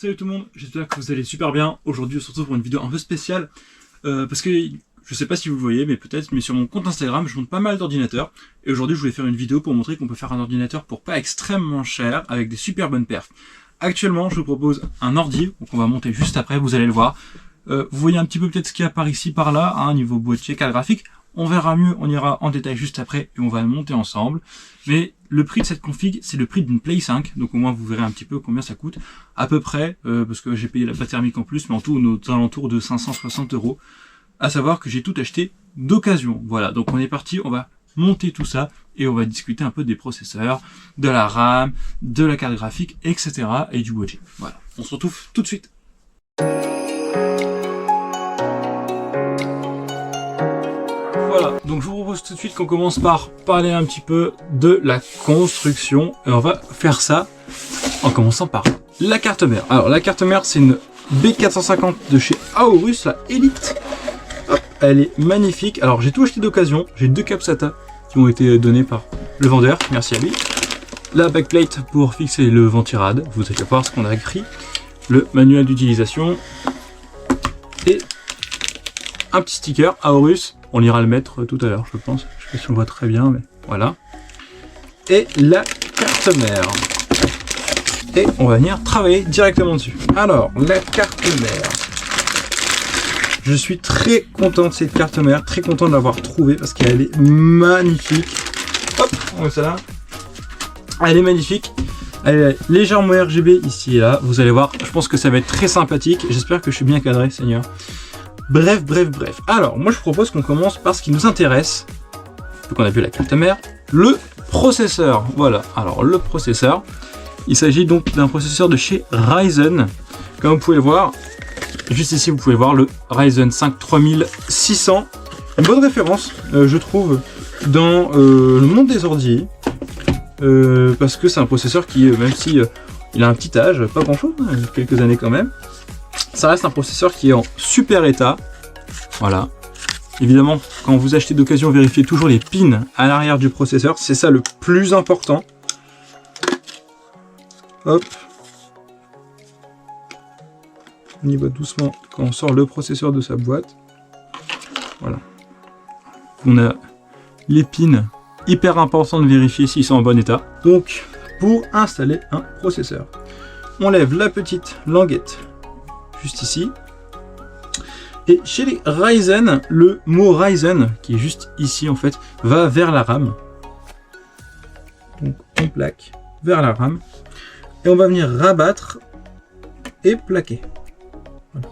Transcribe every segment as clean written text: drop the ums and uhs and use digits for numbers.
Salut tout le monde, j'espère que vous allez super bien. Aujourd'hui on se retrouve pour une vidéo un peu spéciale parce que je sais pas si vous le voyez, mais peut-être, mais sur mon compte Instagram je monte pas mal d'ordinateurs et aujourd'hui je voulais faire une vidéo pour montrer qu'on peut faire un ordinateur pour pas extrêmement cher avec des super bonnes perfs. Actuellement je vous propose un ordi, donc on va monter juste après, vous allez le voir. Vous voyez un petit peu peut-être ce qu'il y a par ici par là, hein, niveau boîtier, carte graphique. On verra mieux, on ira en détail juste après et on va le monter ensemble. Mais le prix de cette config, c'est le prix d'une Play 5. Donc au moins vous verrez un petit peu combien ça coûte. À peu près, parce que j'ai payé la pâte thermique en plus, mais en tout aux alentours de 560 €. À savoir que j'ai tout acheté d'occasion. Voilà, donc on est parti, on va monter tout ça et on va discuter un peu des processeurs, de la RAM, de la carte graphique, etc. et du boîtier. Voilà, on se retrouve tout de suite. Voilà, donc je vous propose tout de suite qu'on commence par parler un petit peu de la construction. Et on va faire ça en commençant par la carte mère. Alors la carte mère, c'est une B450 de chez Aorus, la Elite. Hop, elle est magnifique. Alors j'ai tout acheté d'occasion. J'ai deux câbles SATA qui ont été donnés par le vendeur. Merci à lui. La backplate pour fixer le ventirad. Vous allez voir ce qu'on a écrit. Le manuel d'utilisation. Et un petit sticker Aorus. On ira le mettre tout à l'heure, je pense. Je sais pas si on voit très bien, mais voilà. Et la carte mère. Et on va venir travailler directement dessus. Alors, la carte mère. Je suis très content de cette carte mère, très content de l'avoir trouvée parce qu'elle est magnifique. Hop, on met ça là. Elle est magnifique. Elle est légèrement RGB ici et là. Vous allez voir, je pense que ça va être très sympathique. J'espère que je suis bien cadré, Seigneur. Bref. Alors, moi je propose qu'on commence par ce qui nous intéresse. Donc on a vu la carte mère, le processeur. Voilà, alors le processeur, il s'agit donc d'un processeur de chez Ryzen. Comme vous pouvez le voir, juste ici vous pouvez voir le Ryzen 5 3600. Une bonne référence, je trouve, dans le monde des ordi. Parce que c'est un processeur qui, même si il a un petit âge, pas grand chose, hein, quelques années quand même. Ça reste un processeur qui est en super état. Voilà. Évidemment, quand vous achetez d'occasion, vérifiez toujours les pins à l'arrière du processeur. C'est ça le plus important. Hop. On y va doucement quand on sort le processeur de sa boîte. Voilà. On a les pins. Hyper important de vérifier s'ils sont en bon état. Donc, pour installer un processeur, on lève la petite languette juste ici. Et chez les Ryzen, le mot Ryzen, qui est juste ici en fait, va vers la RAM. Donc on plaque vers la RAM. Et on va venir rabattre et plaquer. Voilà.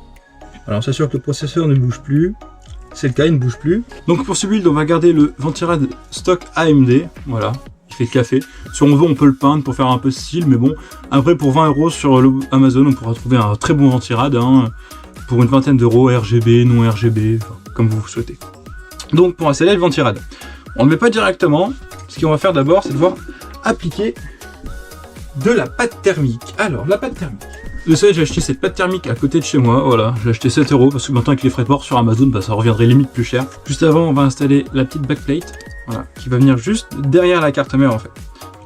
Alors on s'assure que le processeur ne bouge plus. C'est le cas, il ne bouge plus. Donc pour ce build, on va garder le ventirad stock AMD. Voilà. Il fait café. Si on veut, on peut le peindre pour faire un peu style, mais bon, après pour 20 € sur Amazon, on pourra trouver un très bon ventirad, hein, pour une vingtaine d'euros, RGB, non RGB, enfin, comme vous souhaitez. Donc pour installer le ventirad, on ne le met pas directement. Ce qu'on va faire d'abord, c'est devoir appliquer de la pâte thermique. Alors, la pâte thermique. Vous savez, j'ai acheté cette pâte thermique à côté de chez moi, voilà, j'ai acheté 7 € parce que maintenant avec les frais de port sur Amazon, bah, ça reviendrait limite plus cher. Juste avant, on va installer la petite backplate. Voilà, qui va venir juste derrière la carte mère en fait.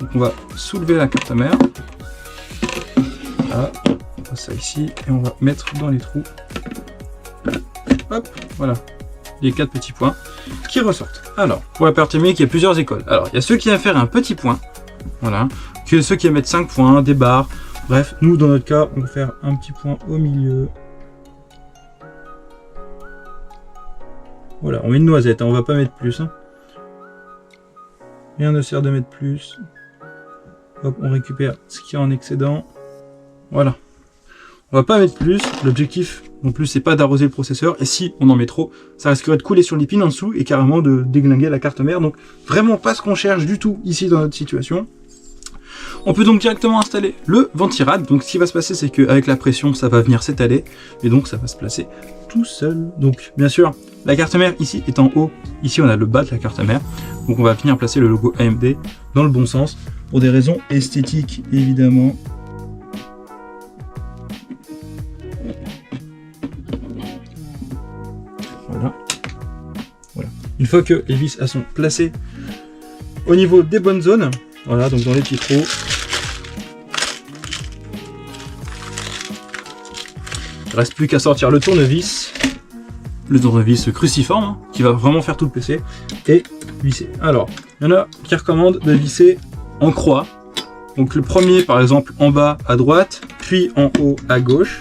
Donc on va soulever la carte mère. Voilà, on passe ça ici et on va mettre dans les trous. Hop, voilà, les 4 petits points qui ressortent. Alors, pour la pâte thermique, il y a plusieurs écoles. Alors, il y a ceux qui aiment faire un petit point, voilà, que ceux qui aiment mettre 5 points, des barres. Bref, nous dans notre cas, on va faire un petit point au milieu. Voilà, on met une noisette, hein, on va pas mettre plus. Hein. Rien ne sert de mettre plus. Hop, on récupère ce qui est en excédent. Voilà. On va pas mettre plus. L'objectif non plus, c'est pas d'arroser le processeur. Et si on en met trop, ça risquerait de couler sur les pins en dessous et carrément de déglinguer la carte mère. Donc vraiment pas ce qu'on cherche du tout ici dans notre situation. On peut donc directement installer le ventirad. Donc ce qui va se passer, c'est qu'avec la pression, ça va venir s'étaler. Et donc ça va se placer tout seul. Donc bien sûr, la carte mère ici est en haut. Ici on a le bas de la carte mère. Donc on va venir placer le logo AMD dans le bon sens. Pour des raisons esthétiques évidemment. Voilà. Une fois que les vis sont placées au niveau des bonnes zones, voilà, donc dans les petits trous, Il reste plus qu'à sortir le tournevis cruciforme, hein, qui va vraiment faire tout le PC, et visser. Alors, il y en a qui recommandent de visser en croix. Donc le premier, par exemple, en bas à droite, puis en haut à gauche.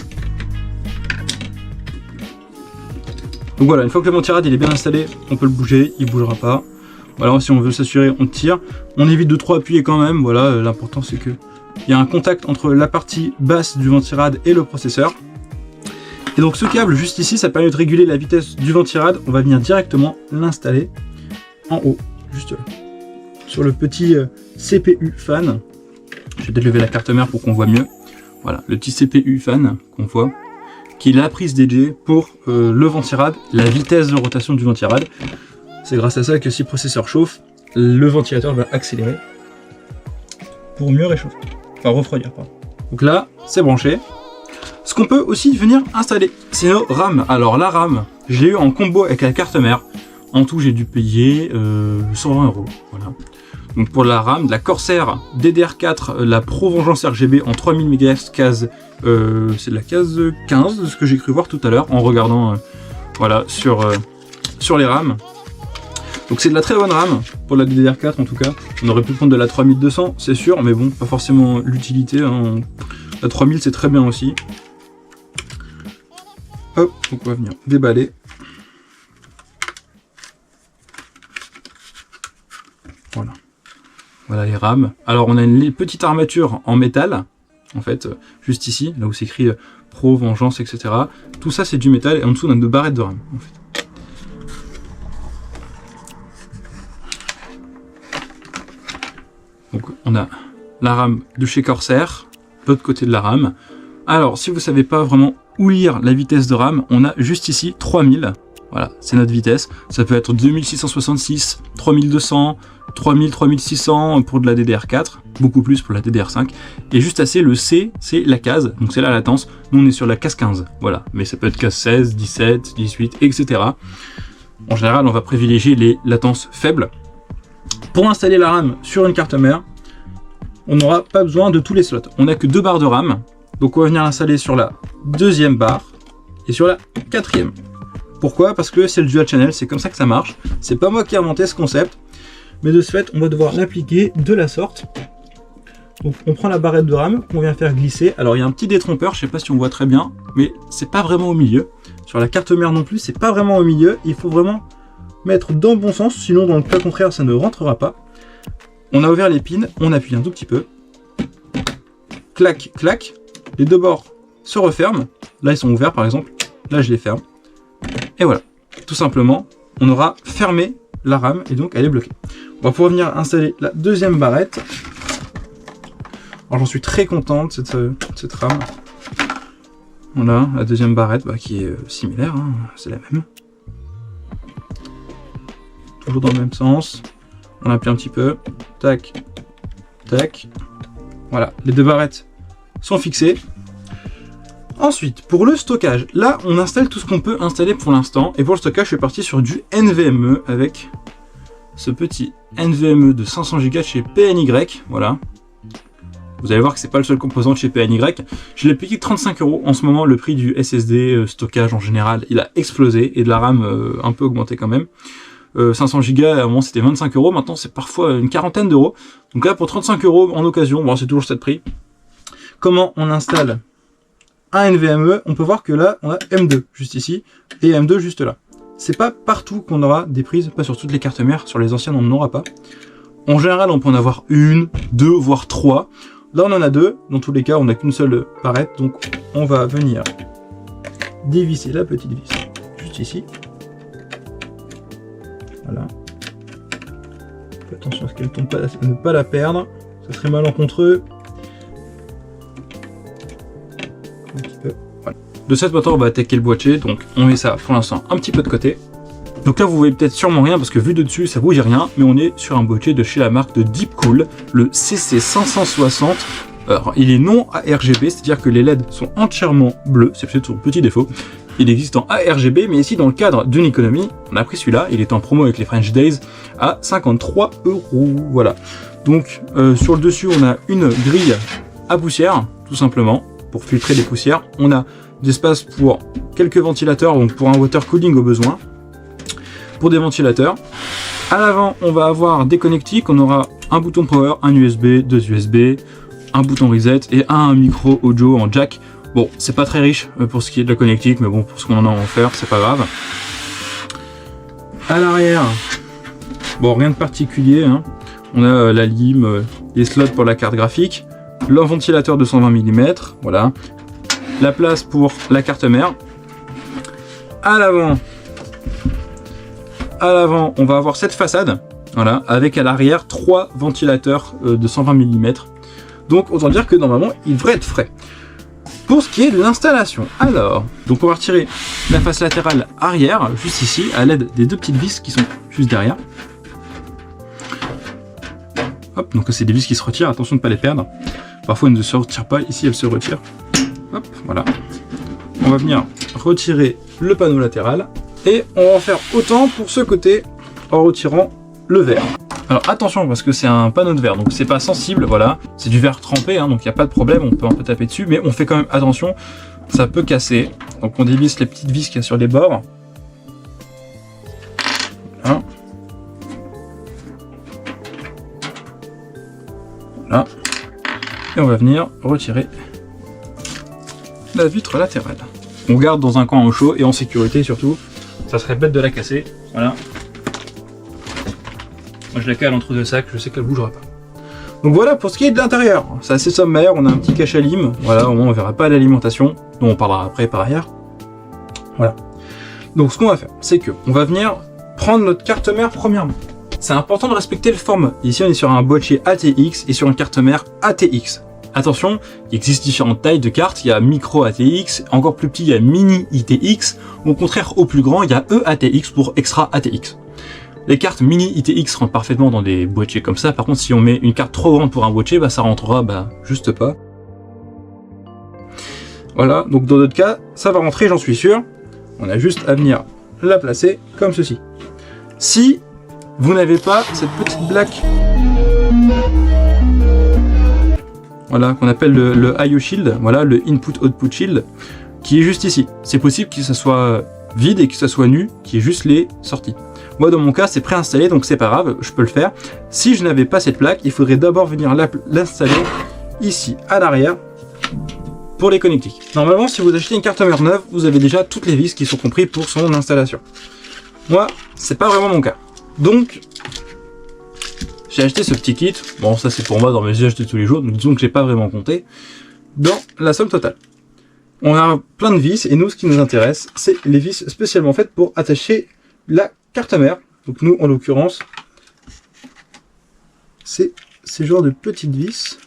Donc voilà, une fois que le ventirad il est bien installé, on peut le bouger, il bougera pas. Voilà, si on veut s'assurer, on tire. On évite de trop appuyer quand même. Voilà, l'important c'est que il y a un contact entre la partie basse du ventirad et le processeur. Et donc ce câble juste ici, ça permet de réguler la vitesse du ventirad. On va venir directement l'installer en haut, juste là, sur le petit CPU fan. Je vais peut-être lever la carte mère pour qu'on voit mieux. Voilà, le petit CPU fan qu'on voit, qui est la prise DJ pour le ventirad, la vitesse de rotation du ventirad. C'est grâce à ça que si le processeur chauffe, le ventilateur va accélérer pour mieux réchauffer, enfin refroidir, pardon. Donc là, c'est branché. Ce qu'on peut aussi venir installer, c'est nos RAM. Alors la RAM, je l'ai eu en combo avec la carte mère. En tout, j'ai dû payer 120 €. Voilà. Donc pour la RAM, de la Corsair DDR4, la Pro Vengeance RGB en 3000 MHz case, c'est de la case 15 de ce que j'ai cru voir tout à l'heure en regardant voilà, sur les RAM. Donc c'est de la très bonne RAM pour la DDR4 en tout cas. On aurait pu prendre de la 3200, c'est sûr, mais bon, pas forcément l'utilité. Hein. La 3000 c'est très bien aussi. Hop, donc on va venir déballer. Voilà. Voilà les rames. Alors on a une petite armature en métal, en fait, juste ici, là où c'est écrit Pro, Vengeance, etc. Tout ça c'est du métal et en dessous on a deux barrettes de RAM, en fait. Donc on a la RAM de chez Corsair, l'autre côté de la RAM. Alors si vous ne savez pas vraiment où lire la vitesse de RAM, on a juste ici 3000. Voilà, c'est notre vitesse. Ça peut être 2666, 3200, 3000, 3600 pour de la DDR4, beaucoup plus pour la DDR5. Et juste assez, le C, c'est la case, donc c'est la latence. Nous on est sur la case 15, voilà. Mais ça peut être case 16, 17, 18, etc. En général, on va privilégier les latences faibles. Pour installer la RAM sur une carte mère, on n'aura pas besoin de tous les slots. On n'a que 2 barres de RAM. Donc on va venir l'installer sur la deuxième barre et sur la quatrième. Pourquoi? Parce que c'est le dual channel, c'est comme ça que ça marche. C'est pas moi qui ai inventé ce concept, mais de ce fait, on va devoir l'appliquer de la sorte. Donc on prend la barrette de RAM qu'on vient faire glisser. Alors il y a un petit détrompeur, je sais pas si on voit très bien, mais c'est pas vraiment au milieu. Sur la carte mère non plus, c'est pas vraiment au milieu. Il faut vraiment mettre dans le bon sens, sinon dans le cas contraire, ça ne rentrera pas. On a ouvert les pins, on appuie un tout petit peu. Clac, clac. Les deux bords se referment. Là, ils sont ouverts par exemple. Là, je les ferme. Et voilà. Tout simplement, on aura fermé la RAM et donc elle est bloquée. On va pouvoir venir installer la deuxième barrette. Alors, j'en suis très content de cette RAM. Voilà, la deuxième barrette qui est similaire. Hein, c'est la même. Toujours dans le même sens. On appuie un petit peu. Tac. Tac. Voilà, les deux barrettes sont fixées. Ensuite, pour le stockage, là on installe tout ce qu'on peut installer pour l'instant. Et pour le stockage, je suis parti sur du NVMe avec ce petit NVMe de 500 Go chez PNY. Voilà. Vous allez voir que c'est pas le seul composant de chez PNY. Je l'ai payé 35 €. En ce moment, le prix du SSD stockage en général, il a explosé et de la RAM un peu augmenté quand même. 500 Go, à un moment c'était 25 €, maintenant c'est parfois une quarantaine d'euros. Donc là pour 35 € en occasion, bon c'est toujours cette prix. Comment on installe un NVMe? On peut voir que là on a M2 juste ici et M2 juste là. C'est pas partout qu'on aura des prises, pas sur toutes les cartes mères, sur les anciennes on n'en aura pas. En général on peut en avoir une, deux, voire trois. Là on en a deux, dans tous les cas on n'a qu'une seule barrette, donc on va venir dévisser la petite vis juste ici. Voilà. Faites attention à ce qu'elle tombe pas, à ne pas la perdre. Ça serait malencontreux. Un petit peu. Voilà. De cette manière, on va attaquer le boîtier. Donc, on met ça pour l'instant un petit peu de côté. Donc là, vous voyez peut-être sûrement rien parce que vu de dessus, ça bouge rien. Mais on est sur un boîtier de chez la marque de Deepcool, le CC560. Alors, il est non ARGB, c'est-à-dire que les LED sont entièrement bleus. C'est peut-être son petit défaut. Il existe en ARGB, mais ici dans le cadre d'une économie, on a pris celui-là, il est en promo avec les French Days à 53 €. Voilà. Donc sur le dessus, on a une grille à poussière, tout simplement, pour filtrer les poussières. On a d'espace pour quelques ventilateurs, donc pour un water cooling au besoin, pour des ventilateurs. À l'avant, on va avoir des connectiques, on aura un bouton power, un USB, deux USB, un bouton reset et un micro audio en jack. Bon, c'est pas très riche pour ce qui est de la connectique, mais bon, pour ce qu'on en a à en faire, c'est pas grave. À l'arrière, bon, rien de particulier, hein. On a la lime, les slots pour la carte graphique, le ventilateur de 120 mm, voilà, la place pour la carte mère. À l'avant, on va avoir cette façade, voilà, avec à l'arrière 3 ventilateurs de 120 mm. Donc autant dire que normalement il devrait être frais. Pour ce qui est de l'installation, alors, donc on va retirer la face latérale arrière, juste ici, à l'aide des 2 petites vis qui sont juste derrière. Hop, donc c'est des vis qui se retirent, attention de ne pas les perdre. Parfois elles ne se retirent pas, ici elles se retirent. Hop, voilà. On va venir retirer le panneau latéral et on va en faire autant pour ce côté en retirant le verre. Alors attention parce que c'est un panneau de verre, donc c'est pas sensible, voilà. C'est du verre trempé, hein, donc il n'y a pas de problème, on peut un peu taper dessus, mais on fait quand même attention, ça peut casser. Donc on dévisse les petites vis qu'il y a sur les bords. Voilà. Voilà. Et on va venir retirer la vitre latérale. On garde dans un coin au chaud et en sécurité surtout. Ça serait bête de la casser. Voilà. Moi je la cale entre 2 sacs, je sais qu'elle bougera pas. Donc voilà pour ce qui est de l'intérieur. C'est assez sommaire, on a un petit cache à lime. Voilà, au moins on verra pas l'alimentation, dont on parlera après par ailleurs. Voilà. Donc ce qu'on va faire, c'est que on va venir prendre notre carte mère premièrement. C'est important de respecter le format. Ici on est sur un boîtier ATX et sur une carte mère ATX. Attention, il existe différentes tailles de cartes, il y a micro ATX, encore plus petit il y a mini ITX, ou au contraire au plus grand il y a EATX pour extra ATX. Les cartes mini ITX rentrent parfaitement dans des boîtiers comme ça, par contre si on met une carte trop grande pour un boîtier, bah, ça rentrera juste pas. Voilà, donc dans notre cas, ça va rentrer j'en suis sûr, on a juste à venir la placer comme ceci. Si vous n'avez pas cette petite plaque, voilà, qu'on appelle le IO Shield, voilà, le Input Output Shield, qui est juste ici. C'est possible que ça soit vide et que ça soit nu, qui est juste les sorties. Moi dans mon cas c'est préinstallé donc c'est pas grave, je peux le faire. Si je n'avais pas cette plaque, il faudrait d'abord venir l'installer ici à l'arrière pour les connectiques. Normalement si vous achetez une carte mère neuve, vous avez déjà toutes les vis qui sont comprises pour son installation. Moi, c'est pas vraiment mon cas. Donc, j'ai acheté ce petit kit, bon ça c'est pour moi dans mes usages de tous les jours, donc disons que j'ai pas vraiment compté, dans la somme totale. On a plein de vis, et nous ce qui nous intéresse, c'est les vis spécialement faites pour attacher la carte mère. Donc nous en l'occurrence, c'est ces genres de petites vis,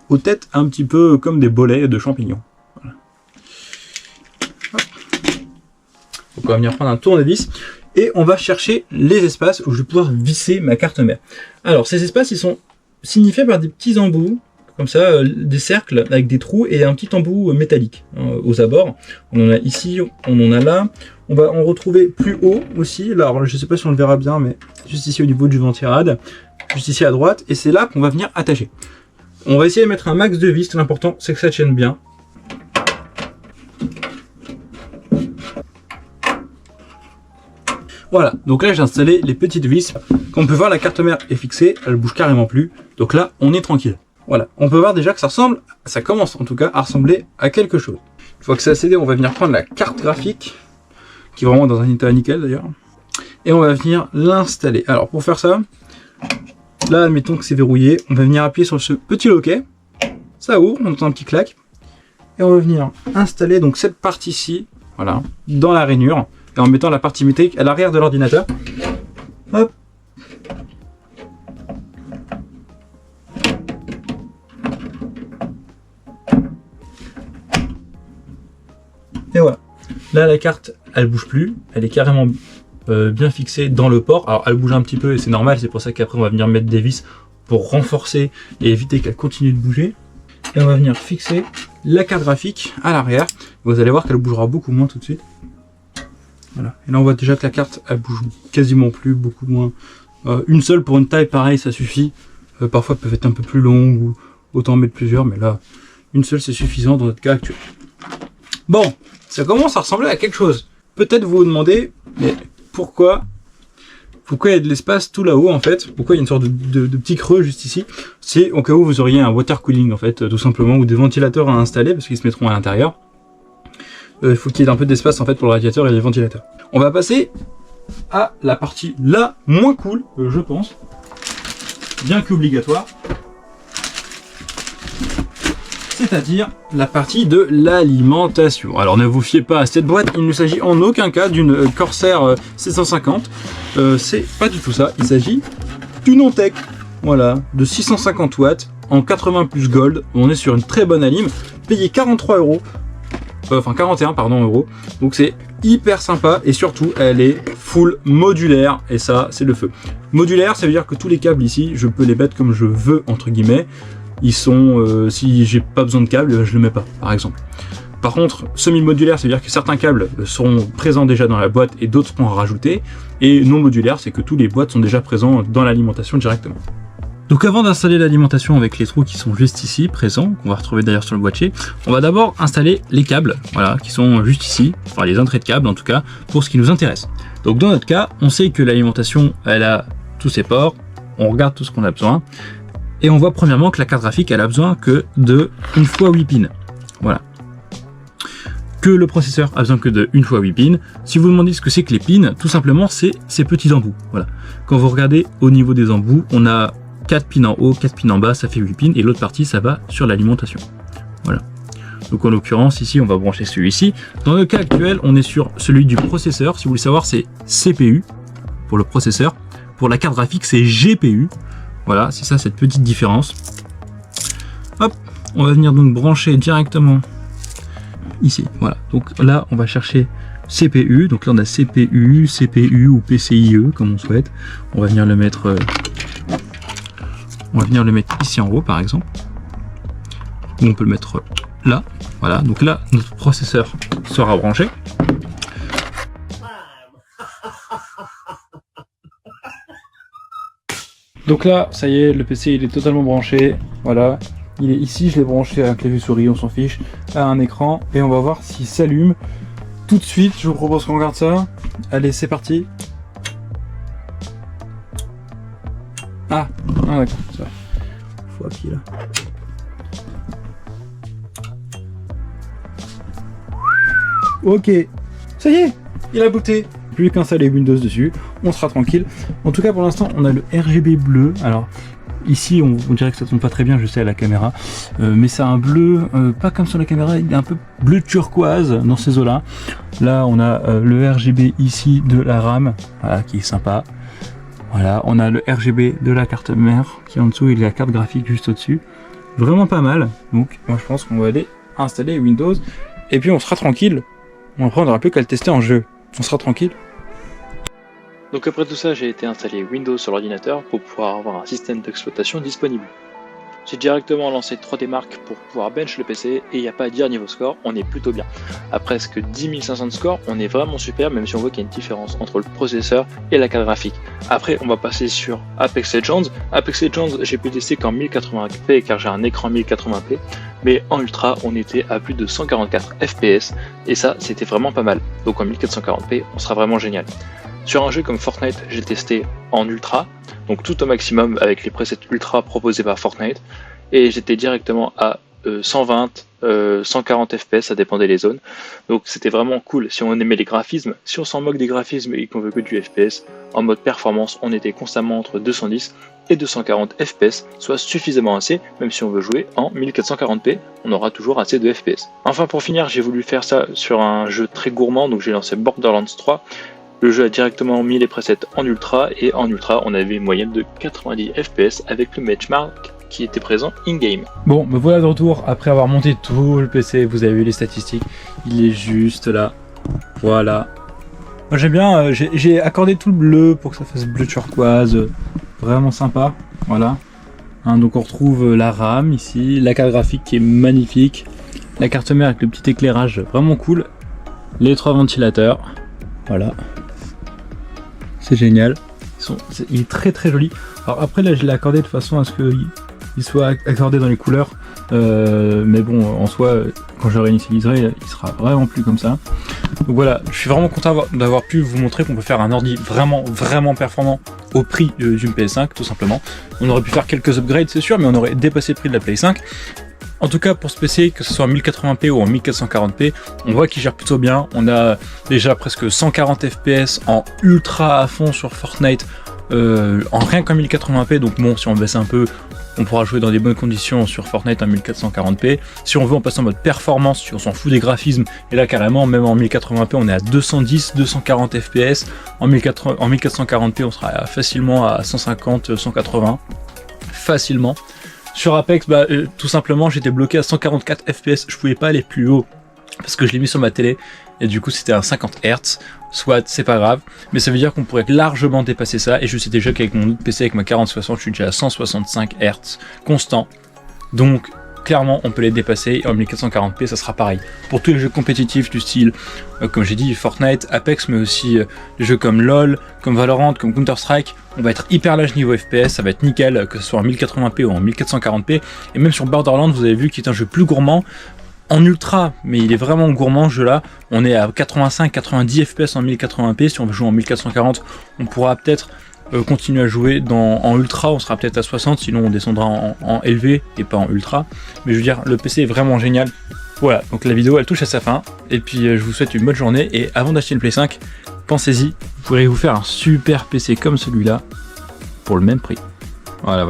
aux têtes un petit peu comme des bolets de champignons. Voilà. Donc on va venir prendre un tournevis. Et on va chercher les espaces où je vais pouvoir visser ma carte mère. Alors ces espaces ils sont signifiés par des petits embouts, comme ça, des cercles avec des trous et un petit embout métallique aux abords. On en a ici, on en a là. On va en retrouver plus haut aussi. Là, alors, je ne sais pas si on le verra bien, mais juste ici au niveau du ventirad, juste ici à droite. Et c'est là qu'on va venir attacher. On va essayer de mettre un max de vis. L'important c'est que ça tienne bien. Voilà, donc là j'ai installé les petites vis. Comme on peut voir, la carte mère est fixée, elle bouge carrément plus. Donc là, on est tranquille. Voilà, on peut voir déjà que ça commence en tout cas à ressembler à quelque chose. Une fois que c'est assez, on va venir prendre la carte graphique, qui est vraiment dans un état nickel d'ailleurs. Et on va venir l'installer. Alors pour faire ça, là admettons que c'est verrouillé, on va venir appuyer sur ce petit loquet. Ça ouvre, on entend un petit clac. Et on va venir installer donc cette partie-ci, voilà, dans la rainure. Et en mettant la partie métallique à l'arrière de l'ordinateur. Hop. Et voilà. Là, la carte, elle bouge plus. Elle est carrément bien fixée dans le port. Alors, elle bouge un petit peu et c'est normal. C'est pour ça qu'après, on va venir mettre des vis pour renforcer et éviter qu'elle continue de bouger. Et on va venir fixer la carte graphique à l'arrière. Vous allez voir qu'elle bougera beaucoup moins tout de suite. Voilà. Et là on voit déjà que la carte elle bouge quasiment plus, beaucoup moins. Une seule pour une taille pareille ça suffit. Parfois elles peuvent être un peu plus longues autant en mettre plusieurs, mais là, une seule c'est suffisant dans notre cas actuel. Bon, ça commence à ressembler à quelque chose. Peut-être vous vous demandez, mais pourquoi il y a de l'espace tout là-haut en fait? Pourquoi il y a une sorte de petit creux juste ici? C'est au cas où vous auriez un water cooling en fait, tout simplement, ou des ventilateurs à installer parce qu'ils se mettront à l'intérieur. Il faut qu'il y ait un peu d'espace en fait pour le radiateur et les ventilateurs. On va passer à la partie là moins cool, je pense, bien qu'obligatoire. C'est-à-dire la partie de l'alimentation. Alors ne vous fiez pas à cette boîte, il ne s'agit en aucun cas d'une Corsair 750. C'est pas du tout ça, il s'agit d'une Ontech, voilà, de 650 watts en 80 plus gold. On est sur une très bonne alim, payé 43 euros, enfin 41 pardon euros. Donc c'est hyper sympa et surtout elle est full modulaire et ça c'est le feu. Modulaire, ça veut dire que tous les câbles ici, je peux les mettre comme je veux entre guillemets. Ils sont, si j'ai pas besoin de câbles, je le mets pas, par exemple. Par contre, semi-modulaire, c'est-à-dire que certains câbles sont présents déjà dans la boîte et d'autres seront à rajouter. Et non modulaire, c'est que tous les boîtes sont déjà présents dans l'alimentation directement. Donc avant d'installer l'alimentation avec les trous qui sont juste ici, présents, qu'on va retrouver d'ailleurs sur le boîtier, on va d'abord installer les câbles, voilà, qui sont juste ici, enfin les entrées de câbles en tout cas, pour ce qui nous intéresse. Donc dans notre cas, on sait que l'alimentation, elle a tous ses ports, on regarde tout ce qu'on a besoin. Et on voit premièrement que la carte graphique, elle a besoin que de 1 fois 8 pins. Voilà. Que le processeur a besoin que de 1 fois 8 pins. Si vous vous demandez ce que c'est que les pins, tout simplement, c'est ces petits embouts. Voilà. Quand vous regardez au niveau des embouts, on a 4 pins en haut, 4 pins en bas, ça fait 8 pins. Et l'autre partie, ça va sur l'alimentation. Voilà. Donc en l'occurrence, ici, on va brancher celui-ci. Dans le cas actuel, on est sur celui du processeur. Si vous voulez savoir, c'est CPU pour le processeur. Pour la carte graphique, c'est GPU. Voilà, c'est ça cette petite différence. Hop, on va venir donc brancher directement ici. Voilà, donc là on va chercher CPU. Donc là on a CPU, CPU ou PCIe comme on souhaite. On va venir le mettre, ici en haut par exemple. Ou on peut le mettre là. Voilà, donc là notre processeur sera branché. Donc là, ça y est, le PC il est totalement branché, voilà, il est ici, je l'ai branché à un clavier souris, on s'en fiche, à un écran, et on va voir s'il s'allume tout de suite. Je vous propose qu'on regarde ça. Allez, c'est parti. Ah d'accord, ça faut appuyer là. Ok, ça y est, il a booté. Plus qu'un installer Windows dessus, on sera tranquille. En tout cas pour l'instant on a le RGB bleu. Alors ici on dirait que ça tombe pas très bien, je sais, à la caméra, mais c'est un bleu pas comme sur la caméra, il est un peu bleu turquoise dans ces eaux là. Là on a le RGB ici de la RAM, voilà, qui est sympa. Voilà, on a le RGB de la carte mère qui est en dessous et la carte graphique juste au dessus, vraiment pas mal. Donc moi je pense qu'on va aller installer Windows et puis on sera tranquille. Après on n'aura plus qu'à le tester en jeu, on sera tranquille. Donc après tout ça, j'ai été installer Windows sur l'ordinateur pour pouvoir avoir un système d'exploitation disponible. J'ai directement lancé 3D Mark pour pouvoir bench le PC et il n'y a pas à dire niveau score, on est plutôt bien. À presque 10 500 de score, on est vraiment super, même si on voit qu'il y a une différence entre le processeur et la carte graphique. Après, on va passer sur Apex Legends. Apex Legends, j'ai pu tester qu'en 1080p car j'ai un écran 1080p, mais en ultra, on était à plus de 144 fps et ça, c'était vraiment pas mal. Donc en 1440p, on sera vraiment génial. Sur un jeu comme Fortnite, j'ai testé en ultra, donc tout au maximum avec les presets ultra proposés par Fortnite, et j'étais directement à 120, 140 fps, ça dépendait des zones, donc c'était vraiment cool si on aimait les graphismes. Si on s'en moque des graphismes et qu'on veut que du FPS, en mode performance, on était constamment entre 210 et 240 fps, soit suffisamment assez, même si on veut jouer en 1440p, on aura toujours assez de fps. Enfin pour finir, j'ai voulu faire ça sur un jeu très gourmand, donc j'ai lancé Borderlands 3, le jeu a directement mis les presets en ultra, et en ultra on avait une moyenne de 90 fps avec le benchmark qui était présent in-game. Bon, me voilà de retour après avoir monté tout le PC, vous avez vu les statistiques, il est juste là, voilà. Moi j'aime bien, j'ai accordé tout le bleu pour que ça fasse bleu turquoise, vraiment sympa, voilà. Hein, donc on retrouve la RAM ici, la carte graphique qui est magnifique, la carte mère avec le petit éclairage vraiment cool, les 3 ventilateurs, voilà. C'est génial, il est très très joli. Alors après là je l'ai accordé de façon à ce qu'il il soit accordé dans les couleurs. Mais bon, en soi, quand je le réinitialiserai, il sera vraiment plus comme ça. Donc voilà, je suis vraiment content d'avoir pu vous montrer qu'on peut faire un ordi vraiment performant au prix d'une PS5, tout simplement. On aurait pu faire quelques upgrades, c'est sûr, mais on aurait dépassé le prix de la Play 5. En tout cas, pour ce PC, que ce soit en 1080p ou en 1440p, on voit qu'il gère plutôt bien. On a déjà presque 140 fps en ultra à fond sur Fortnite, en rien qu'en 1080p. Donc bon, si on baisse un peu, on pourra jouer dans des bonnes conditions sur Fortnite en 1440p. Si on veut, on passe en mode performance, si on s'en fout des graphismes. Et là, carrément, même en 1080p, on est à 210, 240 fps. En 1440p, on sera facilement à 150, 180. Facilement. Sur Apex, tout simplement, j'étais bloqué à 144 fps. Je pouvais pas aller plus haut parce que je l'ai mis sur ma télé. Et du coup, c'était un 50 Hz. Soit, c'est pas grave. Mais ça veut dire qu'on pourrait largement dépasser ça. Et je sais déjà qu'avec mon autre PC, avec ma 4060, je suis déjà à 165 Hz constant. Donc, clairement, on peut les dépasser. En 1440p, ça sera pareil. Pour tous les jeux compétitifs du style, comme j'ai dit, Fortnite, Apex, mais aussi des jeux comme LoL, comme Valorant, comme Counter-Strike, on va être hyper large niveau FPS, ça va être nickel, que ce soit en 1080p ou en 1440p. Et même sur Borderlands, vous avez vu qu'il est un jeu plus gourmand, en ultra, mais il est vraiment gourmand ce jeu là. On est à 85-90 fps en 1080p. Si on veut jouer en 1440, on pourra peut-être continuer à jouer en ultra, on sera peut-être à 60, sinon on descendra en élevé et pas en ultra. Mais je veux dire, le PC est vraiment génial. Voilà, donc la vidéo elle touche à sa fin. Et puis je vous souhaite une bonne journée. Et avant d'acheter une Play 5, pensez-y, vous pourrez vous faire un super PC comme celui-là pour le même prix. Voilà.